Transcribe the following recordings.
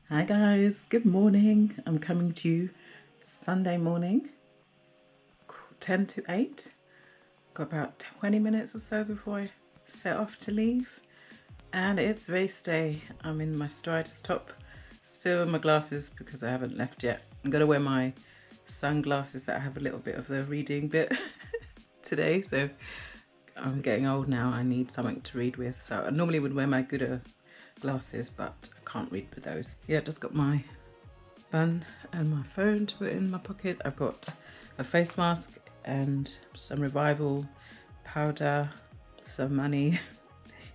Hi guys, good morning. I'm coming to you Sunday morning, 10 to 8. Got about 20 minutes or so before I set off to leave. And it's race day. I'm in my Striders top, still in my glasses because I haven't left yet. I'm going to wear my sunglasses that have a little bit of the reading bit today. So I'm getting old now. I need something to read with. So I normally would wear my gooder glasses, but I can't read with those. Yeah, just got my bun and my phone to put in my pocket. I've got a face mask and some revival powder, some money,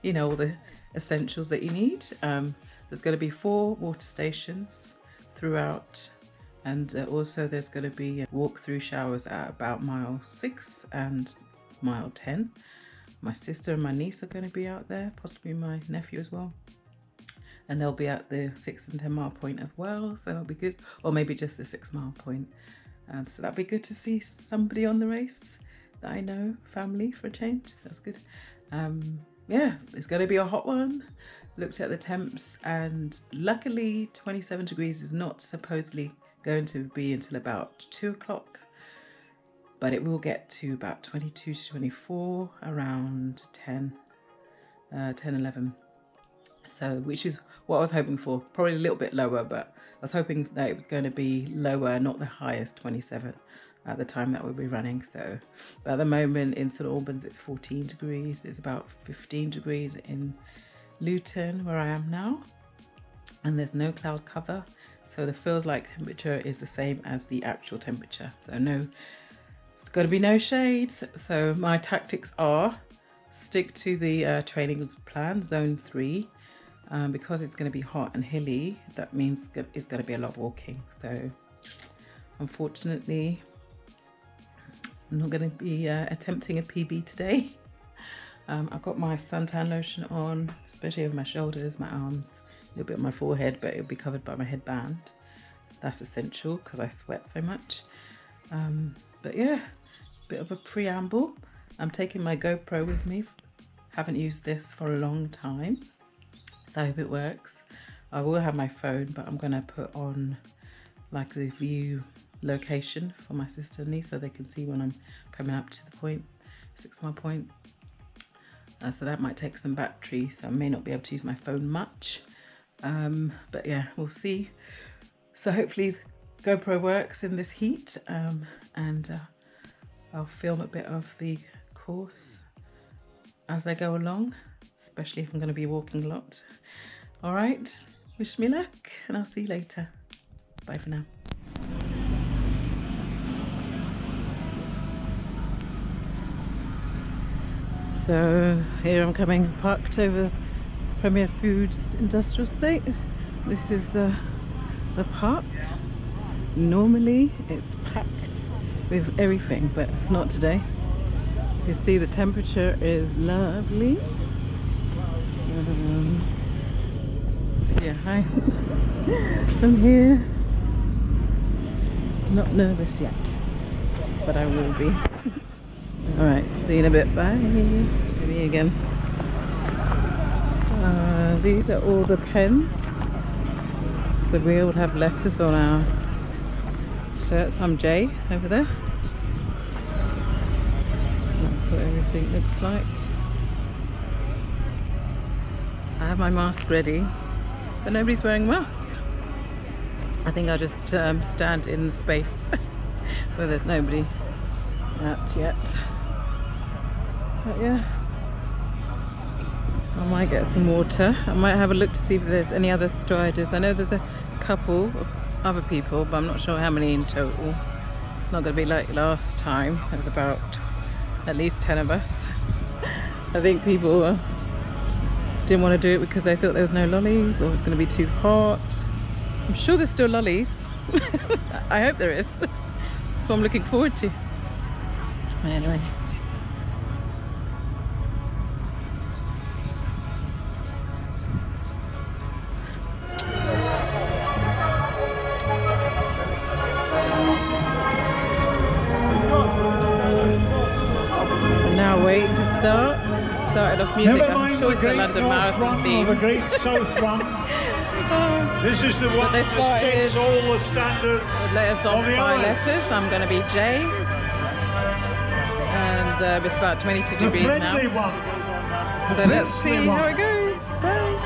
you know, all the essentials that you need. There's going to be 4 water stations throughout, and also there's going to be walk-through showers at about mile 6 and mile 10. My sister and my niece are going to be out there, possibly my nephew as well. And they'll be at the 6 and 10 mile point as well, so that'll be good. Or maybe just the 6 mile point. So that'll be good to see somebody on the race that I know, family for a change. That's good. Yeah, it's going to be a hot one. Looked at the temps, and luckily 27 degrees is not supposedly going to be until about 2 o'clock. But it will get to about 22 to 24 around 11. So, which is what I was hoping for. Probably a little bit lower, but I was hoping that it was going to be lower, not the highest 27 at the time that we'll be running. So, but at the moment in St Albans, it's 14 degrees. It's about 15 degrees in Luton, where I am now. And there's no cloud cover. So the feels like temperature is the same as the actual temperature. So no, it's going to be no shades. So my tactics are stick to the training plan, zone 3. Because it's going to be hot and hilly, that means it's going to be a lot of walking. So unfortunately, I'm not going to be attempting a PB today. I've got my suntan lotion on, especially over my shoulders, my arms, a little bit on my forehead, but it'll be covered by my headband. That's essential because I sweat so much. But yeah, bit of a preamble. I'm taking my GoPro with me. Haven't used this for a long time, so I hope it works. I will have my phone, but I'm going to put on like the view location for my sister and niece so they can see when I'm coming up to the point, 6 mile point. So that might take some battery, so I may not be able to use my phone much. But yeah, we'll see. So hopefully GoPro works in this heat, and I'll film a bit of the course as I go along, especially if I'm going to be walking a lot. All right, wish me luck, and I'll see you later. Bye for now. So here I'm coming, parked over Premier Foods Industrial Estate. This is the park. Normally it's packed with everything, but it's not today. You see the temperature is lovely. Yeah, hi. I'm here. Not nervous yet, but I will be. Alright, see you in a bit. Bye. Me again. These are all the pens. So we all have letters on our shirts. I'm Jay over there. That's what everything looks like. I have my mask ready, but nobody's wearing a mask. I think I'll just stand in the space where there's nobody out yet. But yeah, I might get some water. I might have a look to see if there's any other striders. I know there's a couple of other people, but I'm not sure how many in total. It's not going to be like last time. There was about at least 10 of us. I think people didn't want to do it because they thought there was no lollies or it was going to be too hot. I'm sure there's still lollies. I hope there is. That's what I'm looking forward to. Anyway. Now waiting to start. Started off music. I'm sure it's the London Marathon theme. The great South Run. This is the one they that sets all the standards. Letters off by letters. I'm going to be J. And it's about 22 degrees now. One. So let's see how it goes. Bye.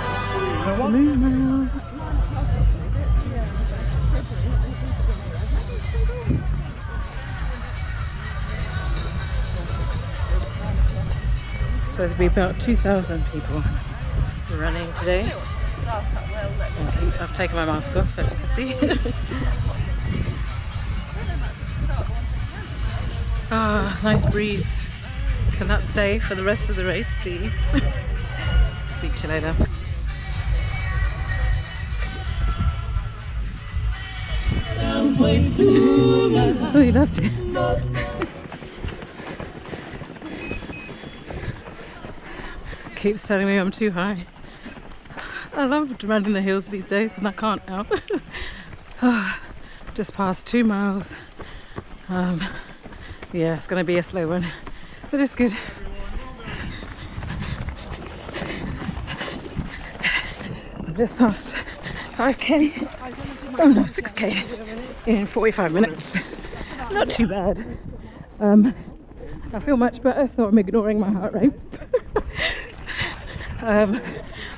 It's supposed to be about 2,000 people running today. I've taken my mask off, as you can see. Ah, nice breeze. Can that stay for the rest of the race, please? Speak to you later. So he does it. Keeps telling me I'm too high. I love running the hills these days and I can't now. Just past 2 miles. Yeah, it's going to be a slow one, but it's good. Just past 5k, oh no, 6k in 45 minutes. Not too bad. I feel much better, so I'm ignoring my heart rate. I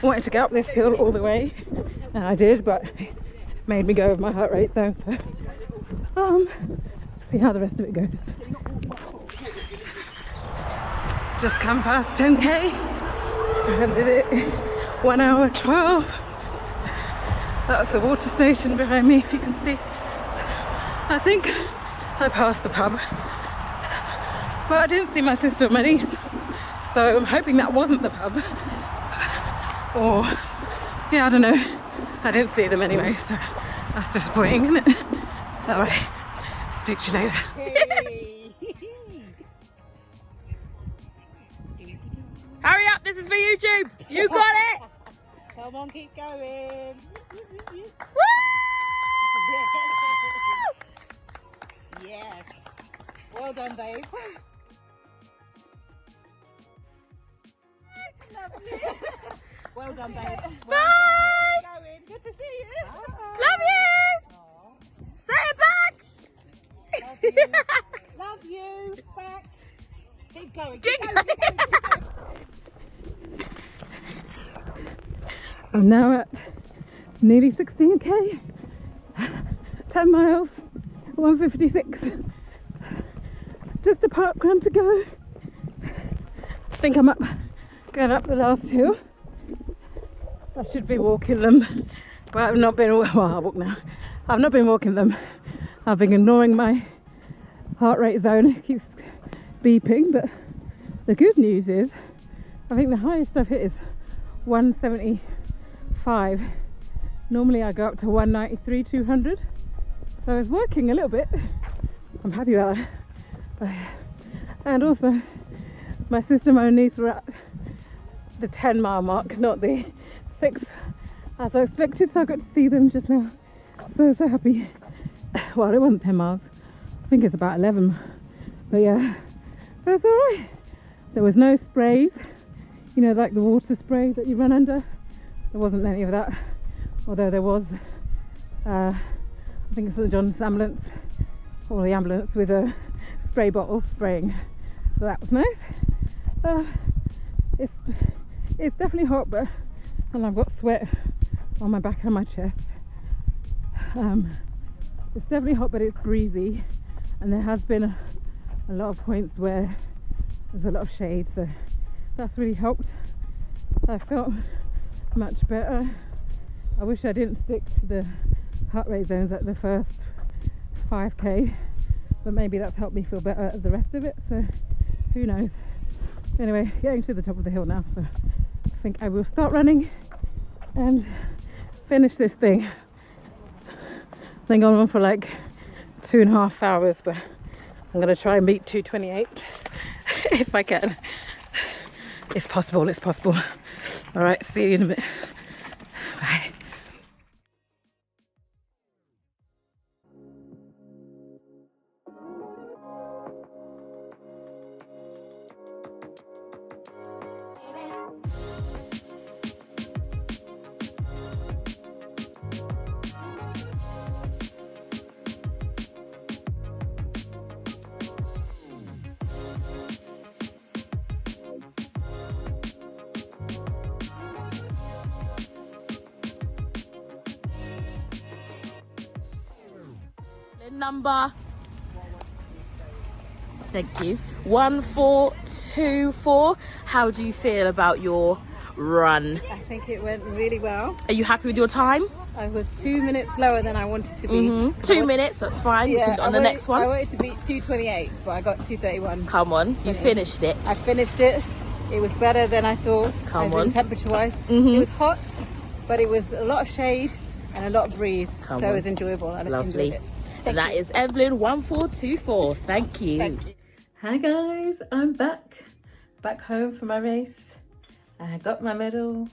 wanted to get up this hill all the way, and I did, but it made me go with my heart rate zone, so see how the rest of it goes. Just come past 10k. I did it 1 hour 12. That's the water station behind me, if you can see. I think I passed the pub, but I didn't see my sister or my niece, so I'm hoping that wasn't the pub. Or, yeah, I don't know. I didn't see them anyway, so that's disappointing, isn't it? Alright, speak to you later. Hurry up, this is for YouTube! You got it! Come on, keep going. Woo! Yes. Well done, babe. Lovely. Well done, babe. Bye! Keep going. Good to see you. Love you! Say it back! Love you. Back. Keep going. Keep Keep going. Keep going. Keep going. I'm now at nearly 16k, 10 miles, 156. Just a park run to go. I think I'm going up the last hill. I should be walking them, but I've not been, well, I'll walk now. I've not been walking them. I've been ignoring my heart rate zone. It keeps beeping, but the good news is, I think the highest I've hit is 175. Normally I go up to 193, 200. So it's working a little bit. I'm happy about that. And also, my sister and my niece were at the 10-mile mark, not the 6 as I expected, so I got to see them just now. So happy. Well, it wasn't 10 miles. I think it's about 11. But yeah, that's alright. There was no sprays, you know, like the water spray that you run under. There wasn't any of that, although there was, I think it's St John's ambulance, or the ambulance with a spray bottle spraying, so that was nice. It's definitely hot, but and I've got sweat on my back and my chest. It's definitely hot, but it's breezy, and there has been a lot of points where there's a lot of shade, so that's really helped. I felt much better. I wish I didn't stick to the heart rate zones at the first 5k, but maybe that's helped me feel better at the rest of it, so who knows. Anyway, getting to the top of the hill now, so I think I will start running and finish this thing. I think I'm on for like 2.5 hours, but I'm gonna try and beat 2:28 if I can. It's possible, it's possible. All right, see you in a bit. Bye. number. Thank you. 1424. How do you feel about your run? I think it went really well. Are you happy with your time? I was 2 minutes slower than I wanted to be. 2 minutes, that's fine. You can go on the next I one. wanted to beat 2:28, but I got 2:31. Come on, you finished it. I finished it. It was better than I thought. Come as on. in temperature-wise. It was hot, but it was a lot of shade and a lot of breeze. Come so on. it was enjoyable. I Lovely. enjoyed it. And that is Evelyn 1424. Thank you. Thank you. Hi guys, I'm back home for my race. I got my medal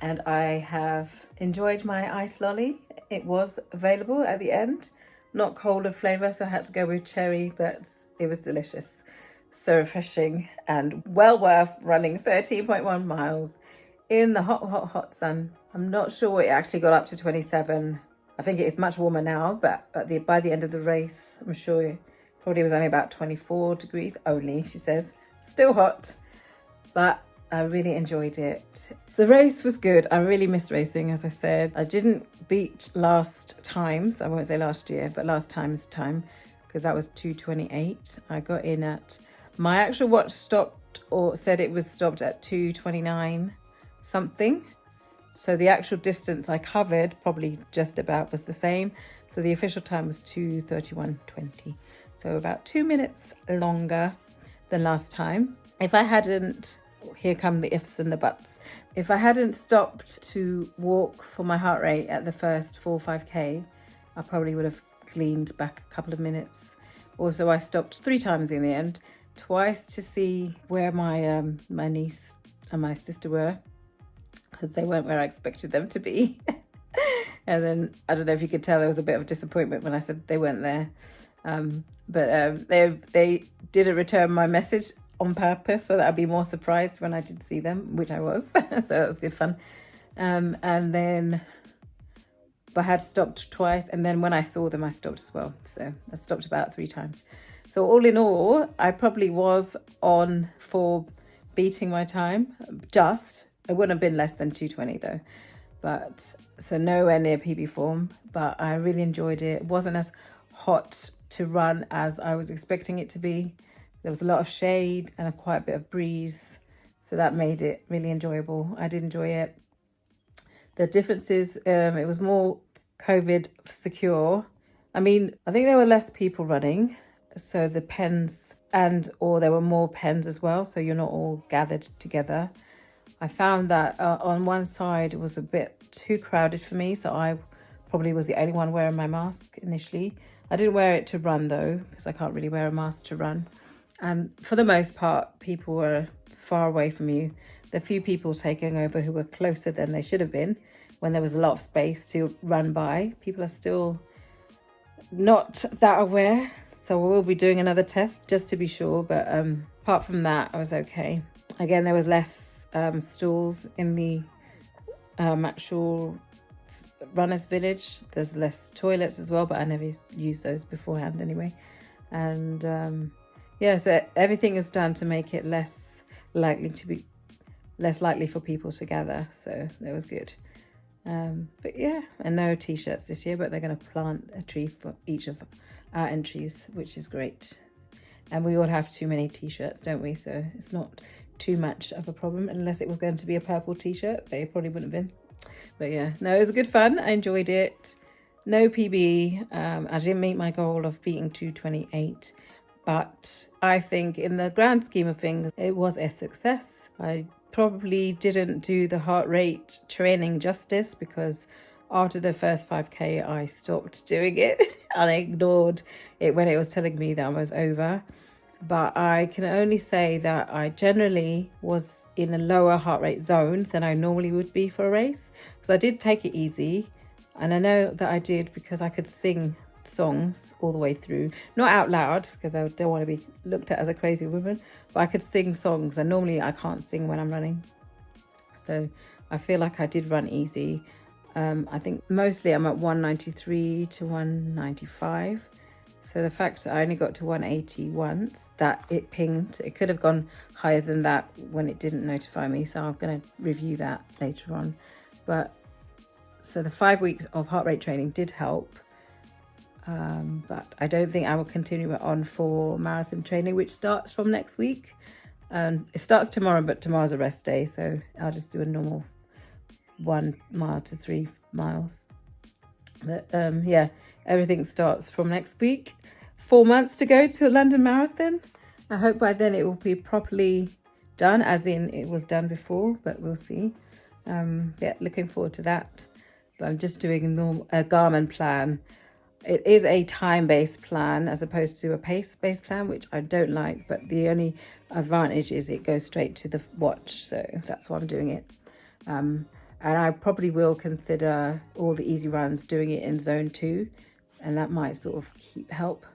and I have enjoyed my ice lolly. It was available at the end, not cola flavour, so I had to go with cherry, but it was delicious. So refreshing and well worth running 13.1 miles in the hot sun. I'm not sure it actually got up to 27. I think it is much warmer now, but by the end of the race, I'm sure it probably was only about 24 degrees only, she says. Still hot, but I really enjoyed it. The race was good. I really missed racing, as I said. I didn't beat last times. I won't say last year, but last time's time, because that was 2:28. I got in at, my actual watch stopped or said it was stopped at 2:29 something. So the actual distance I covered probably just about was the same. So the official time was 2:31:20. So about 2 minutes longer than last time. If I hadn't, here come the ifs and the buts. If I hadn't stopped to walk for my heart rate at the first 4 or 5K, I probably would have gleaned back a couple of minutes. Also, I stopped 3 times in the end, twice to see where my my niece and my sister were, because they weren't where I expected them to be. And then, I don't know if you could tell, there was a bit of disappointment when I said they weren't there. But they didn't return my message on purpose, so that I'd be more surprised when I did see them, which I was. So that was good fun. And then I had stopped twice, and then when I saw them, I stopped as well. So I stopped about 3 times. So all in all, I probably was on for beating my time. Just, it wouldn't have been less than 2:20 though. But so nowhere near PB form, but I really enjoyed it. It wasn't as hot to run as I was expecting it to be. There was a lot of shade and quite a bit of breeze, so that made it really enjoyable. I did enjoy it. The differences, it was more COVID secure. I mean, I think there were less people running, so the pens or there were more pens as well, so you're not all gathered together. I found that on one side it was a bit too crowded for me, so I probably was the only one wearing my mask initially. I didn't wear it to run though, because I can't really wear a mask to run. And for the most part, people were far away from you. The few people taking over who were closer than they should have been when there was a lot of space to run by. People are still not that aware. So we'll be doing another test just to be sure. But apart from that, I was okay. Again, there was less stalls in the actual runners village. There's less toilets as well, but I never used those beforehand anyway. And yeah, so everything is done to make it less likely for people to gather. So that was good. But yeah, and no t-shirts this year, but they're going to plant a tree for each of our entries, which is great. And we all have too many t-shirts, don't we? So it's not too much of a problem, unless it was going to be a purple t-shirt. They probably wouldn't have been. But yeah, no, it was good fun. I enjoyed it. No PB. I didn't meet my goal of beating 2:28. But I think in the grand scheme of things, it was a success. I probably didn't do the heart rate training justice, because after the first 5K, I stopped doing it and I ignored it when it was telling me that I was over. But I can only say that I generally was in a lower heart rate zone than I normally would be for a race. Because I did take it easy. And I know that I did because I could sing songs all the way through, not out loud because I don't want to be looked at as a crazy woman, but I could sing songs, and normally I can't sing when I'm running, so I feel like I did run easy. I think mostly I'm at 193 to 195, so the fact I only got to 180 once, that it pinged, it could have gone higher than that when it didn't notify me, so I'm going to review that later on. But so the 5 weeks of heart rate training did help. But I don't think I will continue it on for marathon training, which starts from next week. It starts tomorrow, but tomorrow's a rest day, so I'll just do a normal 1 mile to 3 miles. But yeah, everything starts from next week. 4 months to go to London Marathon. I hope by then it will be properly done, as in it was done before, but we'll see. Yeah, looking forward to that. But I'm just doing a Garmin plan. It is a time-based plan as opposed to a pace-based plan, which I don't like, but the only advantage is it goes straight to the watch, so that's why I'm doing it. And I probably will consider all the easy runs doing it in zone 2, and that might sort of help.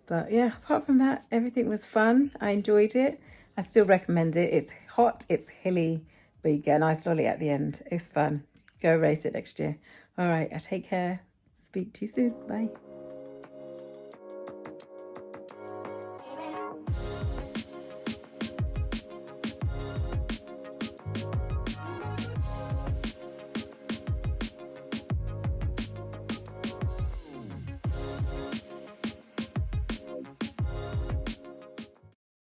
But yeah, apart from that, everything was fun. I enjoyed it. I still recommend it. It's hot, it's hilly, but you get a nice lolly at the end. It's fun. Go race it next year. All right, I take care. Speak to you soon. Bye.